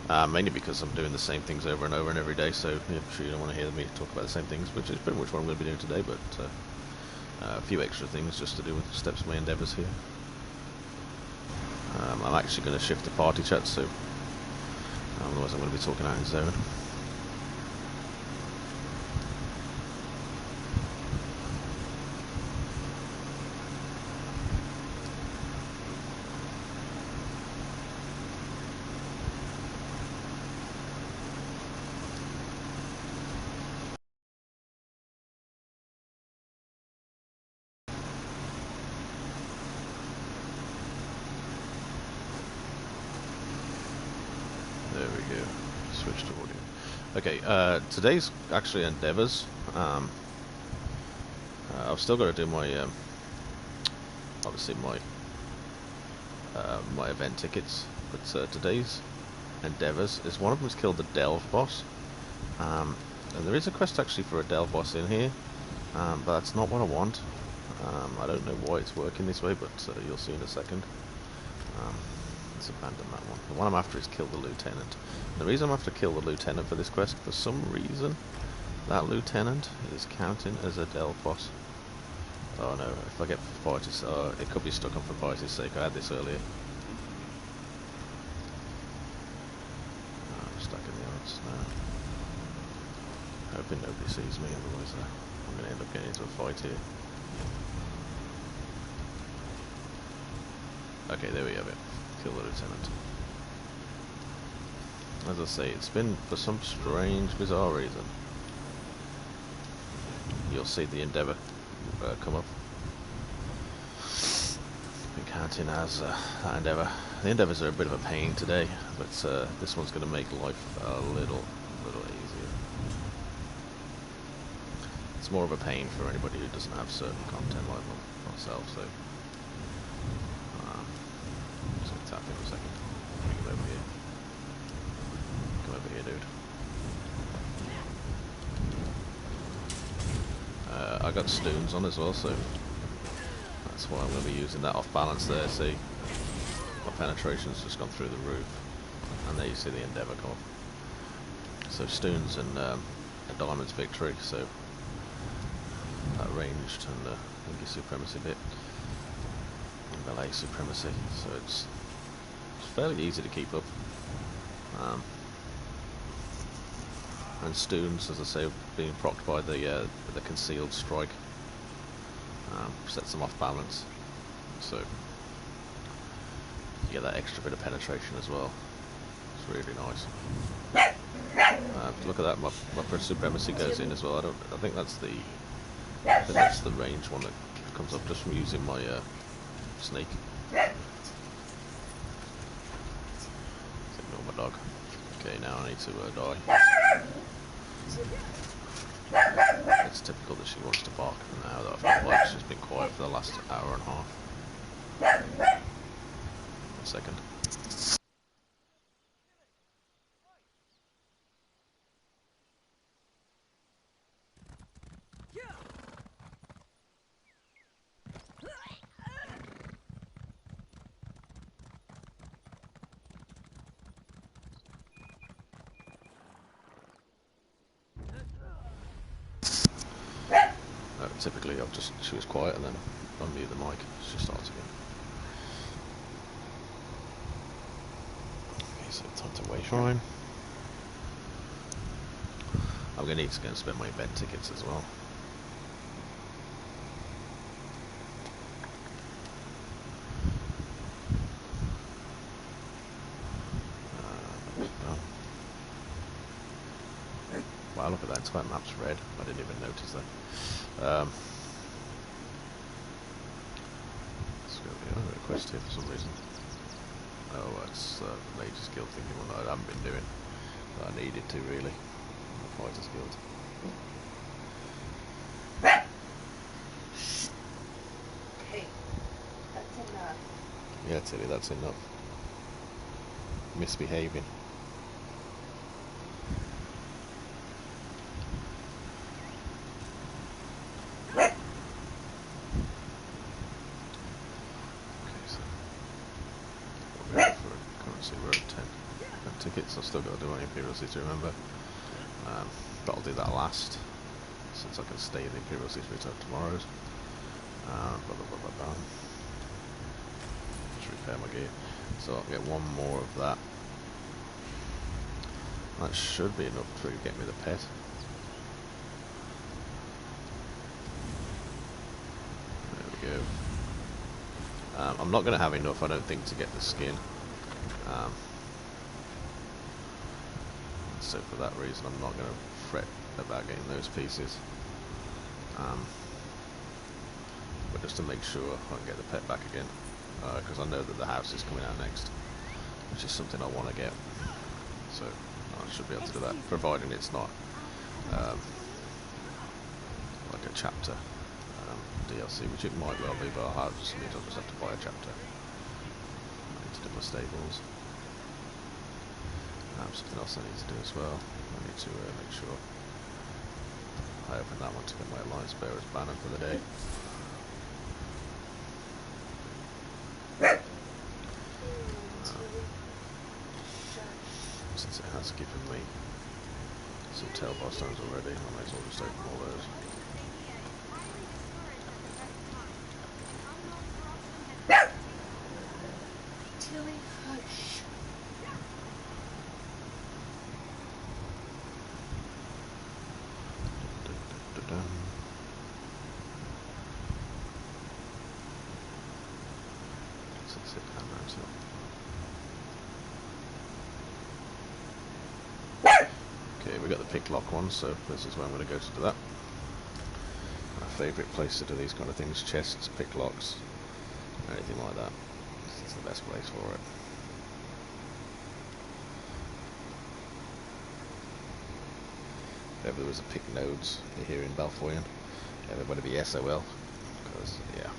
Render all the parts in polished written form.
Mainly because I'm doing the same things over and over and every day, so yeah, I'm sure you don't want to hear me talk about the same things, which is pretty much what I'm going to be doing today, but a few extra things just to do with steps of my endeavours here. I'm actually going to shift to party chat, so otherwise I'm going to be talking out in zone. There we go. Switch to audio. Okay, today's actually endeavours. I've still got to do my, obviously my my event tickets, but today's endeavours is one of them is kill the delve boss. And there is a quest actually for a delve boss in here, but that's not what I want. I don't know why it's working this way, but you'll see in a second. Let's abandon that one. The one I'm after is kill the lieutenant. And the reason I'm after kill the lieutenant for this quest, for some reason, that lieutenant is counting as a delve boss. Oh no, if I get Forbice's, it could be stuck on Forbice's sake. I had this earlier. I'm stuck in the odds now. Hoping nobody sees me, otherwise I'm going to end up getting into a fight here. Okay, there we have it. Kill the lieutenant. As I say, it's been for some strange, bizarre reason. You'll see the endeavour come up. Been counting as that endeavour. The endeavours are a bit of a pain today, but this one's going to make life a little easier. It's more of a pain for anybody who doesn't have certain content like myself, so. Just gonna tap him a second. Bring him over here. Come over here, dude. I got stoons on as well, so that's why I'm going to be using that off balance there. See, my penetration's just gone through the roof, and there you see the endeavour come up. So stoons and a diamond's victory. So that ranged and English supremacy bit. Melee supremacy, so it's fairly easy to keep up. And stoons, as I say, being procced by the concealed strike, sets them off balance, so you get that extra bit of penetration as well. It's really nice. Look at that, my supremacy goes in as well. I think that's the range one that comes up just from using my snake. Ignore my dog. Okay, now I need to die. It's typical that she wants to bark, and now that I've got light, she's been quiet for the last hour and a half. 1 second. Typically, she was quiet and then unmute the mic. She starts again. Okay, so time to wait shrine. I'm going to need to go and spend my event tickets as well. Wow, look at that, entire map's red. I didn't even notice that. Let's go here. I've got a quest here for some reason. Oh, it's Mage's Guild thinking one that I haven't been doing. But I needed to, really. The Fighter's Guild. Hey, that's enough. Yeah, Tilly, that's enough. Misbehaving. Tickets. so I've still got to do my Imperial City, remember. But I'll do that last, since I can stay in the Imperial City until tomorrow's. Just repair my gear. So I'll get one more of that. That should be enough to get me the pet. There we go. I'm not going to have enough, I don't think, to get the skin. So for that reason, I'm not going to fret about getting those pieces. But just to make sure I can get the pet back again, because I know that the house is coming out next, which is something I want to get. So I should be able to do that, providing it's not like a chapter DLC, which it might well be, but I'll just have to buy a chapter. I need to do my stables. Something else I need to do as well. I need to make sure I open that one to get my Alliance Bearer's banner for the day. Since it has given me some tailbar stones already, I might as well just open all those. Tilly, hush. Okay, we got the pick lock one, so this is where I'm going to go to do that. My favourite place to do these kind of things: chests, pick locks, anything like that. It's the best place for it. If ever there was a pick nodes here in Balfoyan, everybody be SOL, because yeah,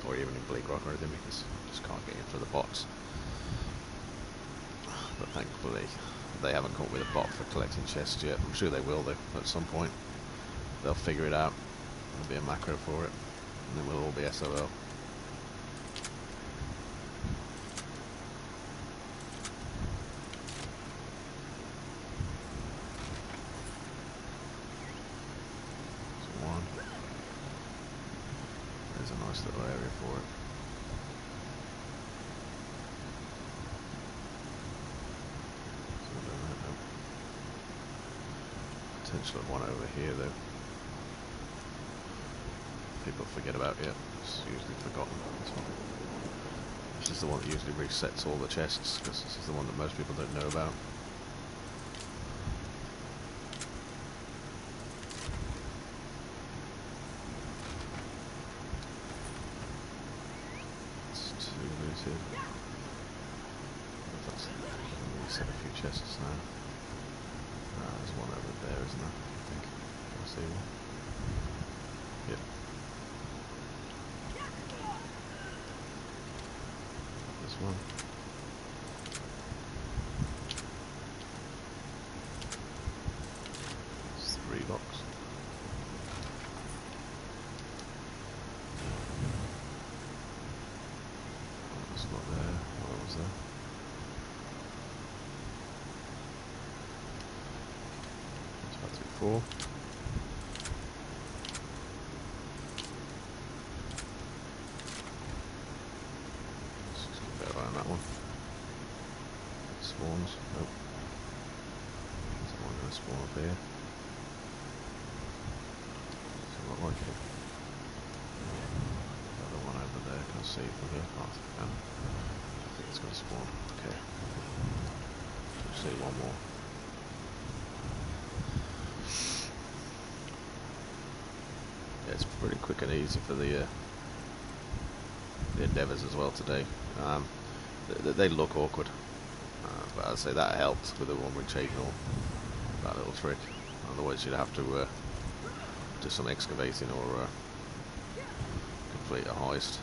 or even in Bleak Rock or anything, because you just can't get in for the bots. But thankfully, they haven't come up with a bot for collecting chests yet. I'm sure they will though, at some point. They'll figure it out. There'll be a macro for it, and then we'll all be SOL. There's a nice little area for it. Potential of one over here though. People forget about it. It's usually forgotten. This one. This is the one that usually resets all the chests, because this is the one that most people don't know about. It's too looted. That's reset a few chests now. There's one over there, isn't there? I think. Can I see one? Yep. This one. It's 3 blocks. Oh, that's not there. What was there? That's about 4. Let's just keep that around that one. Spawns. Nope. There's one going to spawn up here. Doesn't look like it. Another one over there. Can I see from here? Oh, I can. I think it's going to spawn. Okay. Let's see one more. Yeah, it's pretty quick and easy for the endeavours as well today. They look awkward, but I'd say that helped with the one with Chagnall, that little trick. Otherwise you'd have to do some excavating or complete a heist.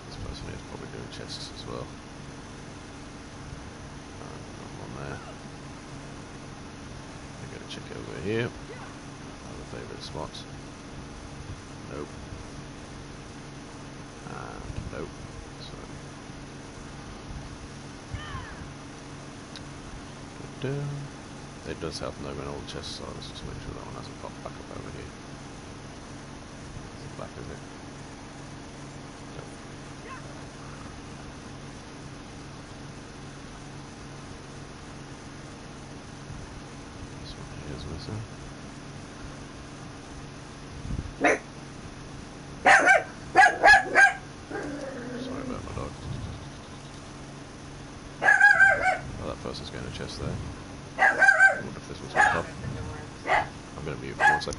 This person here is probably doing chests as well. One there. I'm going to check over here. Other favourite spots. Nope. Nope. So It does help knowing all the chests are. Let's just make sure that one hasn't popped back up over here. Is it back, is it? Nope. This one here is missing. Sorry about my dog. Oh, that person's getting a chest there. I wonder if this one's on top. I'm going to mute for 1 sec.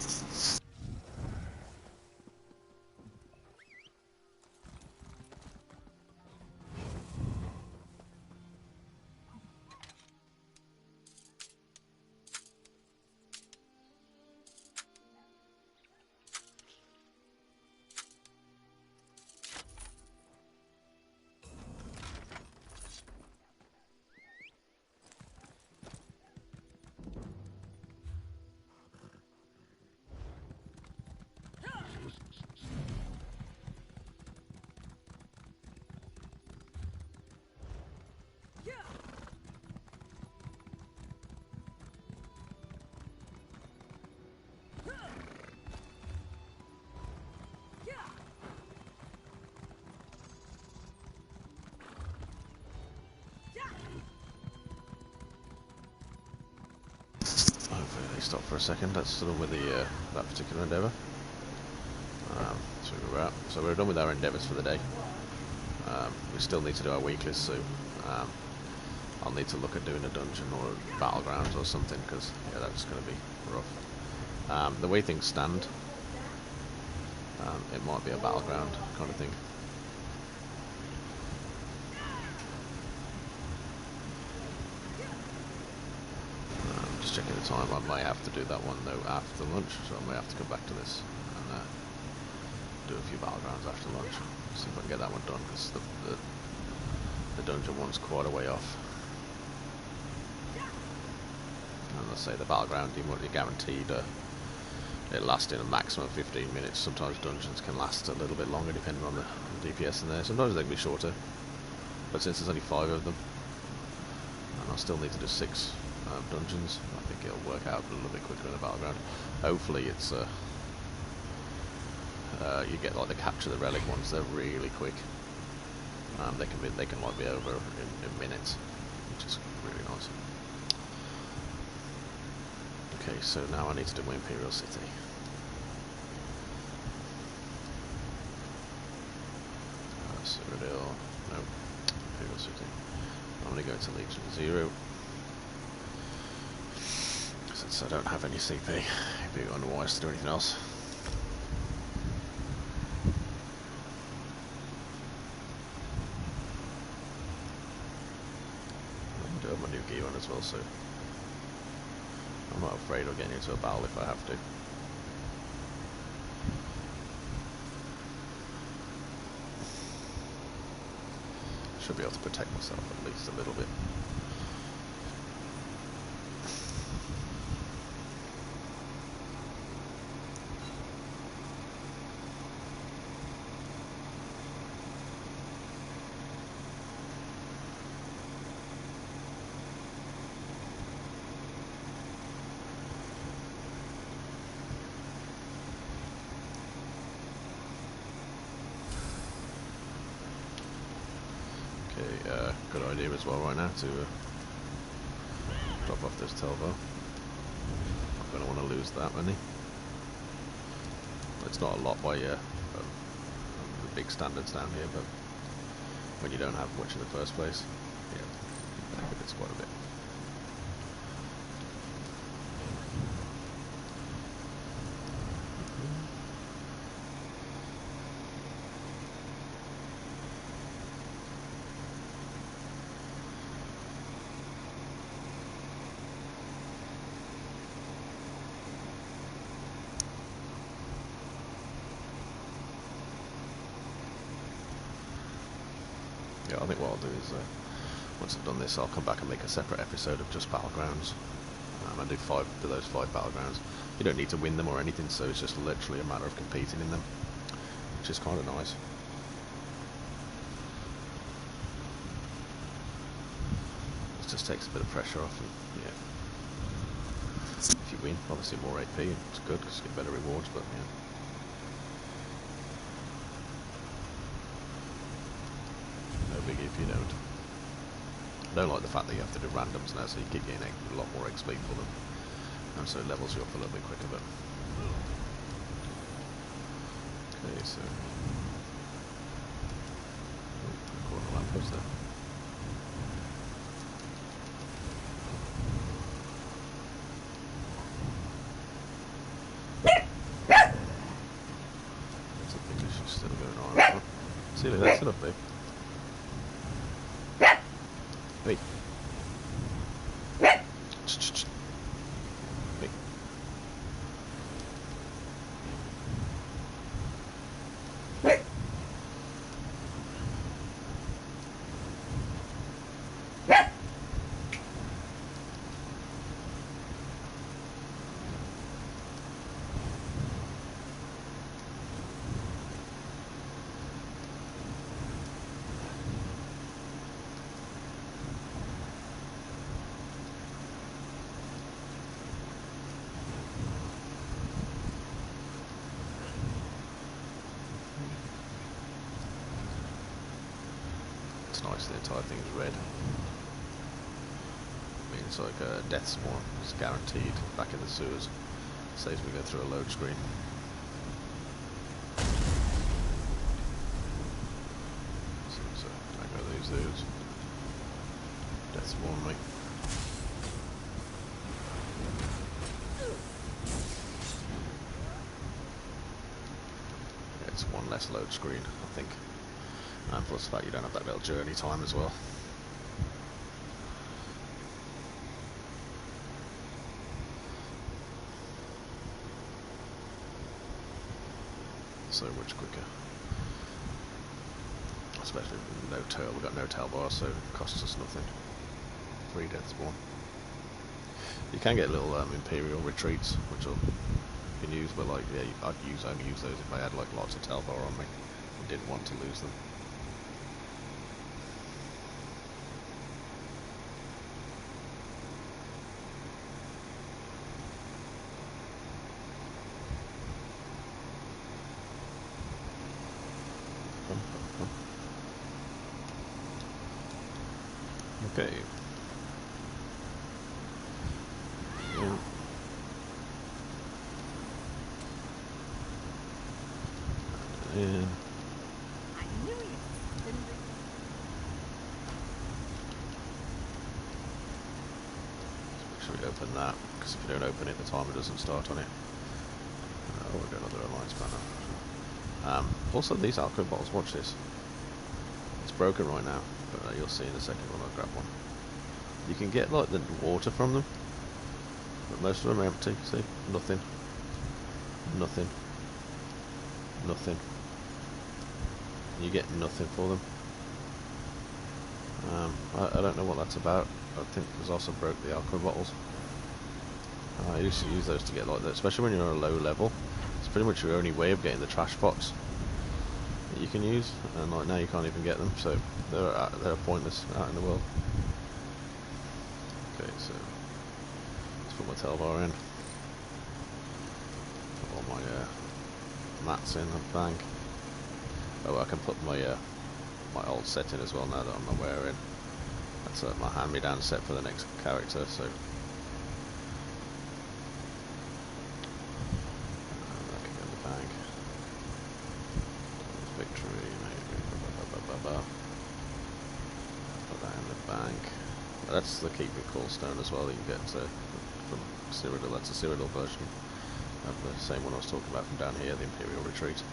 Hopefully they stop for a second. That's sort of with the that particular endeavour. So we're done with our endeavours for the day. We still need to do our weeklies, so I'll need to look at doing a dungeon or battlegrounds or something, because yeah, that's going to be rough. The way things stand, it might be a battleground kind of thing. Just checking the time. I might have to do that one though after lunch, so I may have to come back to this and do a few battlegrounds after lunch. See if I can get that one done, because the dungeon one's quite a way off. And let's say the battleground, you're guaranteed it lasting a maximum of 15 minutes. Sometimes dungeons can last a little bit longer depending on the DPS in there. Sometimes they can be shorter, but since there's only 5 of them, and I'll still need to do 6 dungeons, I think it'll work out a little bit quicker in the battleground. Hopefully it's you get like the capture the relic ones. They're really quick. They can like be over in minutes, which is really nice. Okay, so now I need to do my Imperial City. Cyrodiil, no, Imperial City. I'm going to go to Legion 0. Since I don't have any CP, it'd be unwise to do anything else. I do have my new gear on as well, so I'm not afraid of getting into a battle if I have to. Should be able to protect myself at least a little bit. Good idea as well right now to drop off this Telvo. I'm going to want to lose that many. It's not a lot by the big standards down here, but when you don't have much in the first place, yeah, it's quite a bit. Yeah, I think what I'll do is, once I've done this, I'll come back and make a separate episode of just battlegrounds. And do 5 to those 5 battlegrounds. You don't need to win them or anything, so it's just literally a matter of competing in them, which is kind of nice. It just takes a bit of pressure off, and yeah. If you win, obviously more AP, it's good because you get better rewards, but yeah. No biggie if you don't. I don't like the fact that you have to do randoms now, so you keep getting a lot more XP for them, and so it levels you up a little bit quicker. But okay, so corner lamppost there. Something is still going on. See, look, that's it up, babe. Hey. Hey. It's nice, the entire thing is red. I mean, it's like a death spawn. It's guaranteed back in the sewers. Saves me go through a load screen. So I go these dudes. Death spawn me. Yeah, it's one less load screen, I think. And plus the fact you don't have that little journey time as well. So much quicker. Especially with no tail, we've got no tail bar, so it costs us nothing. 3 death spawn. You can get little Imperial retreats, which you can use, but like, yeah, I'd only use those if I had like lots of tail bar on me and didn't want to lose them. Okay. Yeah. And make sure we open that, because if you don't open it, the timer doesn't start on it. Oh, we've got another alliance banner. Also, these alcohol bottles, watch this. It's broken right now, but you'll see in a second when I grab one. You can get like the water from them, but most of them are empty. See, nothing, nothing, nothing. You get nothing for them. I don't know what that's about. I think there's also broke the alcohol bottles. I used to use those to get like that, especially when you're on a low level. It's pretty much your only way of getting the trash pots that you can use, and like now you can't even get them, so they're pointless out in the world. Okay, so let's put my tail bar in. Put all my mats in the bank. Oh, I can put my my old set in as well now that I'm not wearing. That's my hand-me-down set for the next character. So that can go in the bank. Victory, maybe. Put that in the bank. That's the keep it cool stone as well. You can get from Cyrodiil. That's a Cyrodiil version of the same one I was talking about from down here, the Imperial Retreat.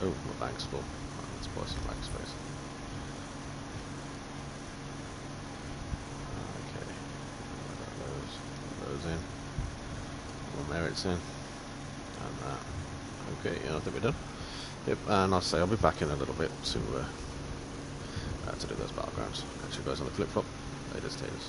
Oh, my bank's full. Right, let's buy some bank space. Okay, those in. More merits in. And that. Okay, yeah, I think we're done. Yep, and I'll say I'll be back in a little bit to do those battlegrounds. Catch you guys on the flip flop. Laters, taters.